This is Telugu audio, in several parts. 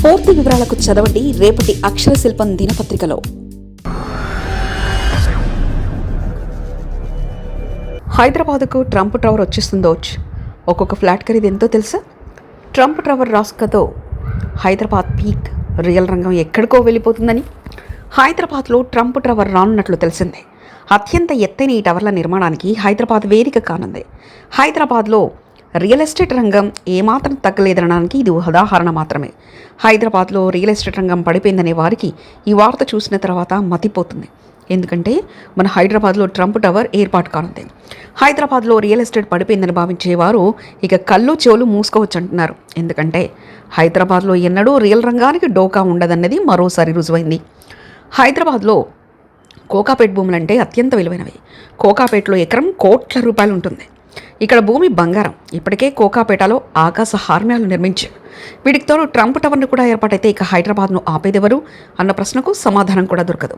పూర్తి వివరాలకు చదవండి రేపటి అక్షర శిల్పం దినపత్రికలో. హైదరాబాద్కు ట్రంప్ టవర్ వచ్చేస్తుందో. ఒక్కొక్క ఫ్లాట్ ఖరీదు ఎంతో తెలుసా? ట్రంప్ టవర్ రాసుకతో హైదరాబాద్ పీక్ రియల్ రంగం ఎక్కడికో వెళ్ళిపోతుందని హైదరాబాద్లో ట్రంప్ టవర్ రానున్నట్లు తెలిసిందే. అత్యంత ఎత్తైన ఈ టవర్ల నిర్మాణానికి హైదరాబాద్ వేదిక కానుంది. హైదరాబాద్లో రియల్ ఎస్టేట్ రంగం ఏమాత్రం తగ్గలేదనడానికి ఇది ఉదాహరణ మాత్రమే. హైదరాబాద్లో రియల్ ఎస్టేట్ రంగం పడిపోయిందనే వారికి ఈ వార్త చూసిన తర్వాత మతిపోతుంది. ఎందుకంటే మన హైదరాబాద్లో ట్రంప్ టవర్ ఏర్పాటు కానుంది. హైదరాబాద్లో రియల్ ఎస్టేట్ పడిపోయిందని భావించేవారు ఇక కళ్ళు చెవులు మూసుకోవచ్చు అంటున్నారు. ఎందుకంటే హైదరాబాద్లో ఎన్నడూ రియల్ రంగానికి డోకా ఉండదన్నది మరోసారి రుజువైంది. హైదరాబాద్లో కోకాపేట భూములంటే అత్యంత విలువైనవి. కోకాపేటలో ఎకరం కోట్ల రూపాయలు ఉంటుంది. ఇక్కడ భూమి బంగారం. ఇప్పటికే కోకాపేటలో ఆకాశ హార్మ్యాలు నిర్మించారు. వీటికి తోడు ట్రంప్ టవర్ను కూడా ఏర్పాటైతే ఇక హైదరాబాద్ను ఆపేదెవరు అన్న ప్రశ్నకు సమాధానం కూడా దొరకదు.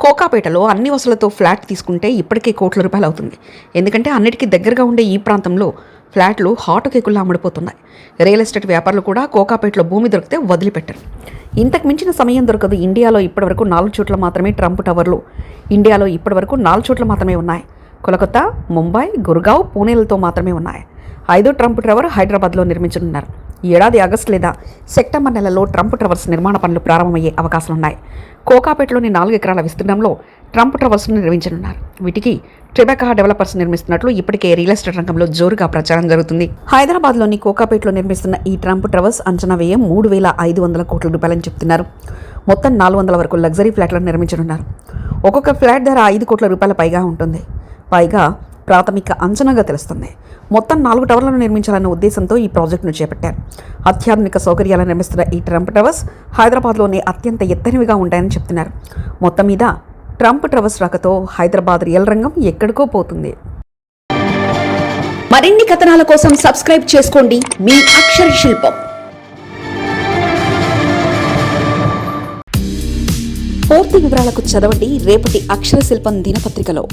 కోకాపేటలో అన్ని వసతులతో ఫ్లాట్ తీసుకుంటే ఇప్పటికే కోట్ల రూపాయలు అవుతుంది. ఎందుకంటే అన్నిటికీ దగ్గరగా ఉండే ఈ ప్రాంతంలో ఫ్లాట్లు హాట్ కేకుల్లా అమ్ముడిపోతున్నాయి. రియల్ ఎస్టేట్ వ్యాపారులు కూడా కోకాపేటలో భూమి దొరికితే వదిలిపెట్టరు. ఇంతకు మించిన సమయం దొరకదు. ఇండియాలో ఇప్పటివరకు 4 చోట్ల మాత్రమే ట్రంప్ టవర్లు ఉన్నాయి. కోలకత్తా, ముంబై, గుర్గావ్, పూణేలతో మాత్రమే ఉన్నాయి. 5వ ట్రంప్ టవర్ హైదరాబాద్లో నిర్మించనున్నారు. ఈ ఏడాది ఆగస్టు లేదా సెప్టెంబర్ నెలలో ట్రంప్ టవర్స్ నిర్మాణ పనులు ప్రారంభమయ్యే అవకాశాలున్నాయి. కోకాపేటలోని 4 ఎకరాల విస్తీర్ణంలో ట్రంప్ టవర్స్ను నిర్మించనున్నారు. వీటికి ట్రిబెకా డెవలపర్స్ నిర్మిస్తున్నట్లు ఇప్పటికే రియల్ ఎస్టేట్ రంగంలో జోరుగా ప్రచారం జరుగుతుంది. హైదరాబాద్లోని కోకాపేటలో నిర్మిస్తున్న ఈ ట్రంప్ టవర్స్ అంచనా వ్యయం 3,500 కోట్ల రూపాయలని చెప్తున్నారు. మొత్తం 400 వరకు లగ్జరీ ఫ్లాట్లను నిర్మించనున్నారు. ఒక్కొక్క ఫ్లాట్ ధర 5 కోట్ల రూపాయల పైగా ప్రాథమిక అంచనాగా తెలుస్తుంది. మొత్తం 4 టవర్లను నిర్మించాలన్న ఉద్దేశంతో ఈ ప్రాజెక్టును చేపట్టారు. అత్యాధునిక సౌకర్యాలను నిర్మిస్తున్న ఈ ట్రంప్ టవర్స్ హైదరాబాద్లోనే అత్యంత ఎత్తైనవిగా ఉంటాయని చెప్తున్నారు. మొత్తం మీద ట్రంప్ టవర్స్ రాకతో హైదరాబాద్ రియల్ రంగం ఎక్కడికో పోతుంది. మరిన్ని కథనాల కోసం సబ్స్క్రైబ్ చేసుకోండి మీ అక్షర శిల్పం. పూర్తి వివరాలకు చదవండి రేపటి అక్షర శిల్పం దినపత్రికలో.